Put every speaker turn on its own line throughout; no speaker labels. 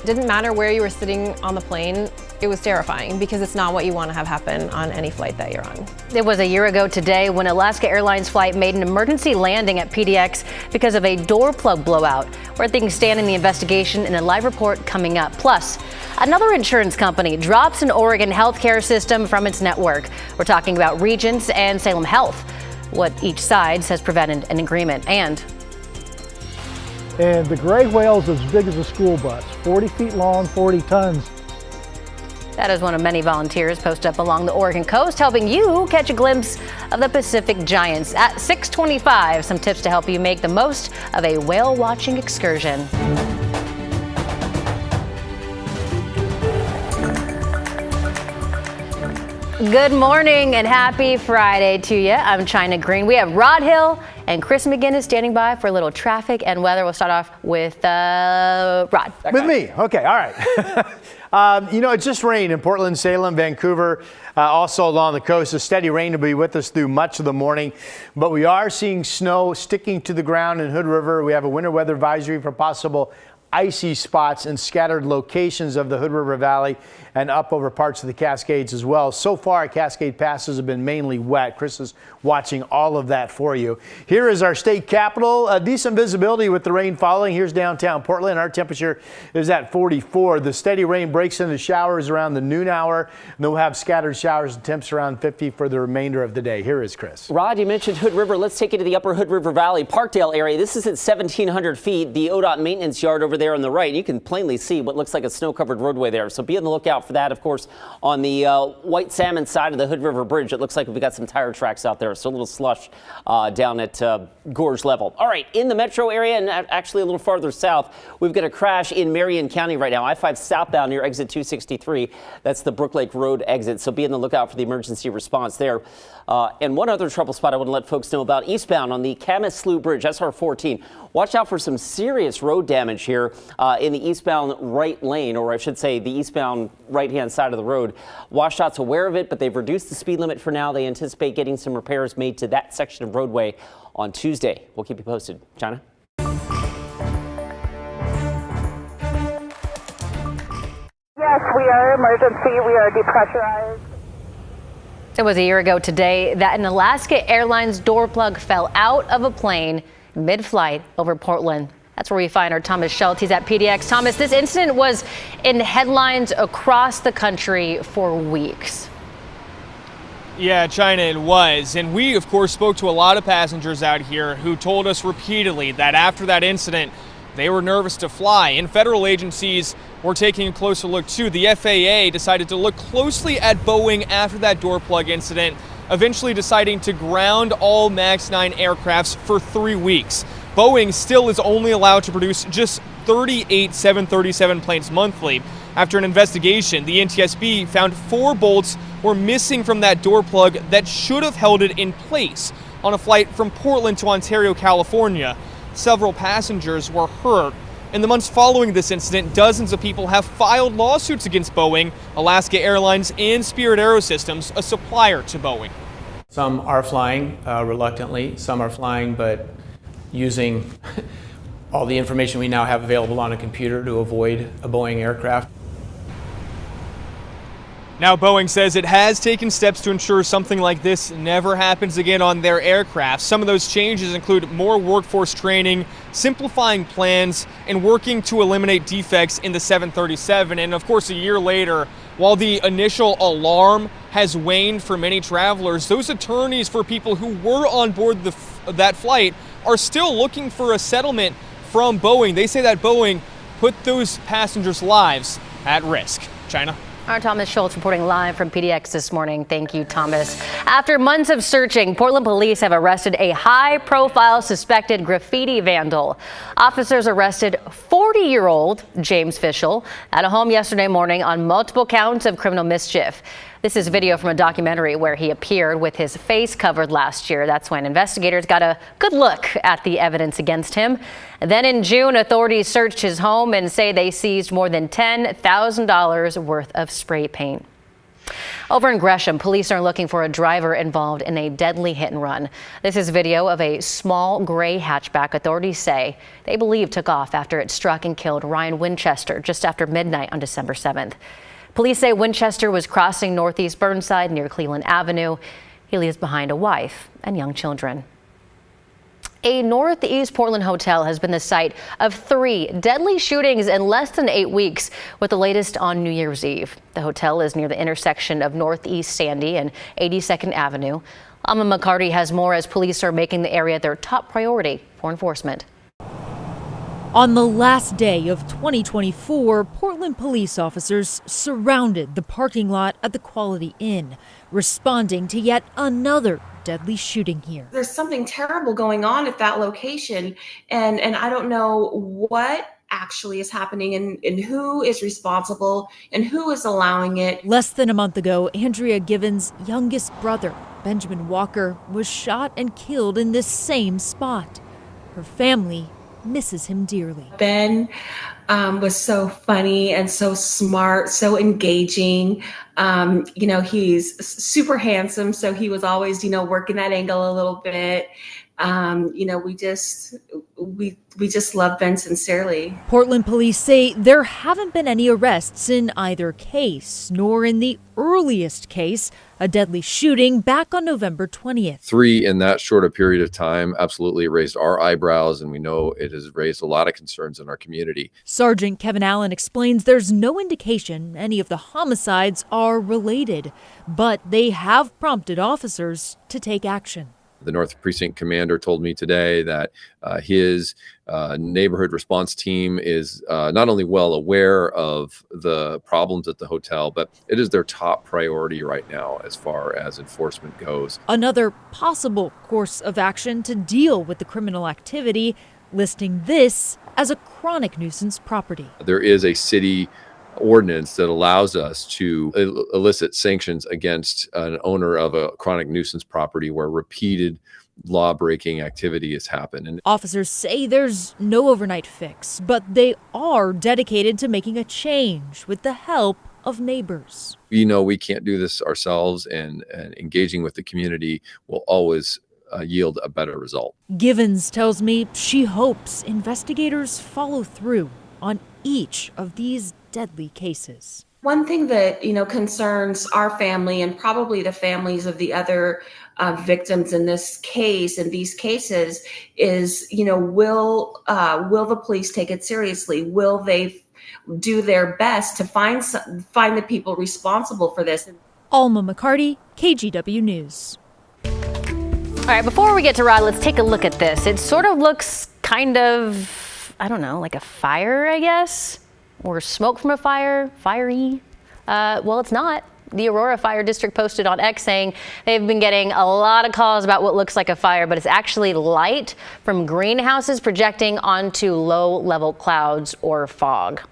Didn't matter where you were sitting on the plane, it was terrifying because it's not what you want to have happen on any flight that you're on.
It was a year ago today when Alaska Airlines flight made an emergency landing at PDX because of a door plug blowout. Where things stand in the investigation in a live report coming up. Plus, another insurance company drops an Oregon healthcare system from its network. We're talking about Regents and Salem Health, what each side says prevented an agreement. And
the gray whale's as big as a school bus, 40 feet long, 40 tons.
that is one of many volunteers posted up along the Oregon coast, helping you catch a glimpse of the Pacific giants. At 6:25, some tips to help you make the most of a whale watching excursion. Good morning and happy Friday to you. I'm China Green. We have Rod Hill and Chris McGinnis standing by for a little traffic and weather. We'll start off with Rod.
With me. Okay. All right. It just rained in Portland, Salem, Vancouver, also along the coast. A steady rain to be with us through much of the morning. But we are seeing snow sticking to the ground in Hood River. We have a winter weather advisory for possible icy spots in scattered locations of the Hood River Valley and up over parts of the Cascades as well. So far, Cascade passes have been mainly wet. Chris is watching all of that for you. Here is our state capital. Decent visibility with the rain falling. Here's downtown Portland. Our temperature is at 44. The steady rain breaks into showers around the noon hour. And then we'll have scattered showers and temps around 50 for the remainder of the day. Here is Chris.
Rod, you mentioned Hood River. Let's take you to the upper Hood River Valley, Parkdale area. This is at 1,700 feet. The ODOT maintenance yard over there on the right. You can plainly see what looks like a snow-covered roadway there. So be on the lookout for that. Of course, on the White Salmon side of the Hood River Bridge, it looks like we've got some tire tracks out there. So a little slush down at gorge level. All right, in the metro area and actually a little farther south, we've got a crash in Marion County right now. I-5 southbound near exit 263. That's the Brook Lake Road exit. So be on the lookout for the emergency response there. And one other trouble spot I want to let folks know about, eastbound on the Camas Slough Bridge, SR 14. Watch out for some serious road damage here in the eastbound right lane, or I should say the eastbound right-hand side of the road. WashDOT's aware of it, but they've reduced the speed limit for now. They anticipate getting some repairs made to that section of roadway on Tuesday. We'll keep you posted. China?
Yes, we are emergency. We are depressurized.
It was a year ago today that an Alaska Airlines door plug fell out of a plane mid-flight over Portland. That's where we find our Thomas Schultz. He's at PDX. Thomas, this incident was in headlines across the country for weeks.
Yeah, China, it was. And we, of course, spoke to a lot of passengers out here who told us repeatedly that after that incident, they were nervous to fly. And federal agencies were taking a closer look, too. The FAA decided to look closely at Boeing after that door plug incident, eventually deciding to ground all MAX 9 aircrafts for 3 weeks. Boeing still is only allowed to produce just 38 737 planes monthly. After an investigation, the NTSB found 4 bolts were missing from that door plug that should have held it in place on a flight from Portland to Ontario, California. Several passengers were hurt. In the months following this incident, dozens of people have filed lawsuits against Boeing, Alaska Airlines, and Spirit Aerosystems, a supplier to Boeing.
Some are flying reluctantly, some are flying but using all the information we now have available on a computer to avoid a Boeing aircraft.
Now, Boeing says it has taken steps to ensure something like this never happens again on their aircraft. Some of those changes include more workforce training, simplifying plans, and working to eliminate defects in the 737. And of course, a year later, while the initial alarm has waned for many travelers, those attorneys for people who were on board that flight are still looking for a settlement from Boeing. They say that Boeing put those passengers' lives at risk. China?
Our Thomas Schultz reporting live from PDX this morning. Thank you, Thomas. After months of searching, Portland police have arrested a high-profile suspected graffiti vandal. Officers arrested 40-year-old James Fishel at a home yesterday morning on multiple counts of criminal mischief. This is video from a documentary where he appeared with his face covered last year. That's when investigators got a good look at the evidence against him. Then in June, authorities searched his home and say they seized more than $10,000 worth of spray paint. Over in Gresham, police are looking for a driver involved in a deadly hit and run. This is video of a small gray hatchback authorities say they believe took off after it struck and killed Ryan Winchester just after midnight on December 7th. Police say Winchester was crossing Northeast Burnside near Cleveland Avenue. He leaves behind a wife and young children. A Northeast Portland hotel has been the site of 3 deadly shootings in less than 8 weeks, with the latest on New Year's Eve. The hotel is near the intersection of Northeast Sandy and 82nd Avenue. Alma McCarty has more as police are making the area their top priority for enforcement.
On the last day of 2024, Portland police officers surrounded the parking lot at the Quality Inn, responding to yet another deadly shooting here.
There's something terrible going on at that location, and I don't know what actually is happening and who is responsible and who is allowing it.
Less than a month ago, Andrea Given's youngest brother, Benjamin Walker, was shot and killed in this same spot. Her family misses him dearly.
Ben was so funny and so smart, so engaging. He's super handsome, so he was always, working that angle a little bit. We just love Ben sincerely.
Portland police say there haven't been any arrests in either case, nor in the earliest case, a deadly shooting back on November 20th.
3 in that short a period of time absolutely raised our eyebrows, and we know it has raised a lot of concerns in our community.
Sergeant Kevin Allen explains there's no indication any of the homicides are related, but they have prompted officers to take action.
The North Precinct commander told me today that his neighborhood response team is not only well aware of the problems at the hotel, but it is their top priority right now as far as enforcement goes.
Another possible course of action to deal with the criminal activity, listing this as a chronic nuisance property.
There is a city ordinance that allows us to elicit sanctions against an owner of a chronic nuisance property where repeated law-breaking activity has happened. And
officers say there's no overnight fix, but they are dedicated to making a change with the help of neighbors.
We can't do this ourselves, and engaging with the community will always yield a better result.
Givens tells me she hopes investigators follow through on each of these deadly cases.
One thing that, concerns our family and probably the families of the other victims in these cases is, will the police take it seriously? Will they do their best to find the people responsible for this?
Alma McCarty, KGW News.
All right, before we get to Rod, let's take a look at this. It sort of looks kind of, like a fire, I guess. Or smoke from a fire, fiery. Well, it's not. The Aurora Fire District posted on X saying they've been getting a lot of calls about what looks like a fire, but it's actually light from greenhouses projecting onto low-level clouds or fog.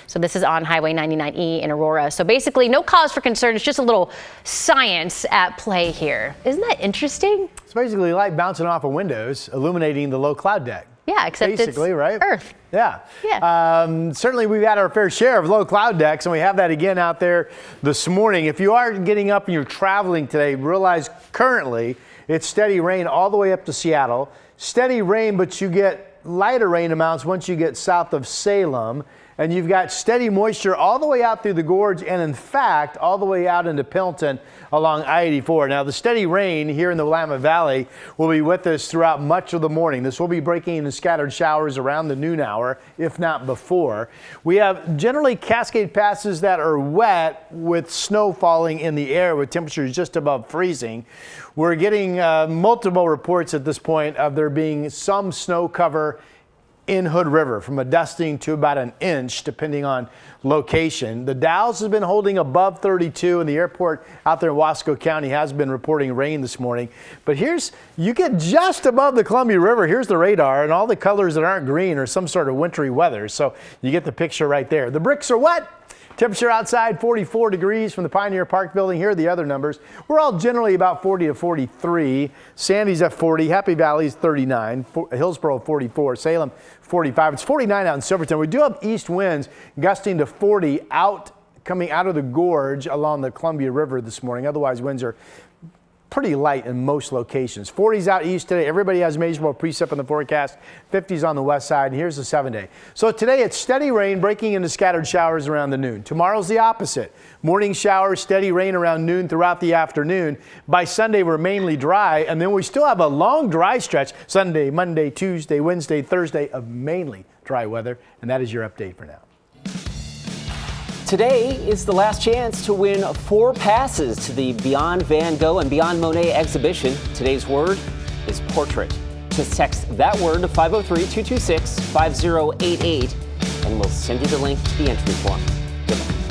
So this is on Highway 99E in Aurora. So basically, no cause for concern. It's just a little science at play here. Isn't that interesting?
It's basically light bouncing off of windows, illuminating the low cloud deck.
Yeah, except
basically,
it's
right?
Earth.
Yeah. Certainly we've had our fair share of low cloud decks, and we have that again out there this morning. If you are getting up and you're traveling today, realize currently it's steady rain all the way up to Seattle. Steady rain, but you get lighter rain amounts once you get south of Salem. And you've got steady moisture all the way out through the gorge and, in fact, all the way out into Pendleton along I-84. Now, the steady rain here in the Willamette Valley will be with us throughout much of the morning. This will be breaking into scattered showers around the noon hour, if not before. We have generally cascade passes that are wet with snow falling in the air with temperatures just above freezing. We're getting multiple reports at this point of there being some snow cover in Hood River, from a dusting to about an inch, depending on location. The Dalles has been holding above 32, and the airport out there in Wasco County has been reporting rain this morning. But you get just above the Columbia River. Here's the radar, and all the colors that aren't green are some sort of wintry weather. So you get the picture right there. The bricks are wet. Temperature outside 44 degrees from the Pioneer Park building. Here are the other numbers. We're all generally about 40 to 43. Sandy's at 40. Happy Valley's 39. Hillsboro 44. Salem 45. It's 49 out in Silverton. We do have east winds gusting to 40 out coming out of the gorge along the Columbia River this morning. Otherwise, winds are pretty light in most locations. 40s out east today. Everybody has measurable precip in the forecast. 50s on the west side. And here's the 7-day. So today it's steady rain breaking into scattered showers around the noon. Tomorrow's the opposite. Morning showers, steady rain around noon throughout the afternoon. By Sunday, we're mainly dry. And then we still have a long dry stretch. Sunday, Monday, Tuesday, Wednesday, Thursday of mainly dry weather. And that is your update for now.
Today is the last chance to win 4 passes to the Beyond Van Gogh and Beyond Monet exhibition. Today's word is portrait. Just text that word to 503-226-5088 and we'll send you the link to the entry form. Good luck.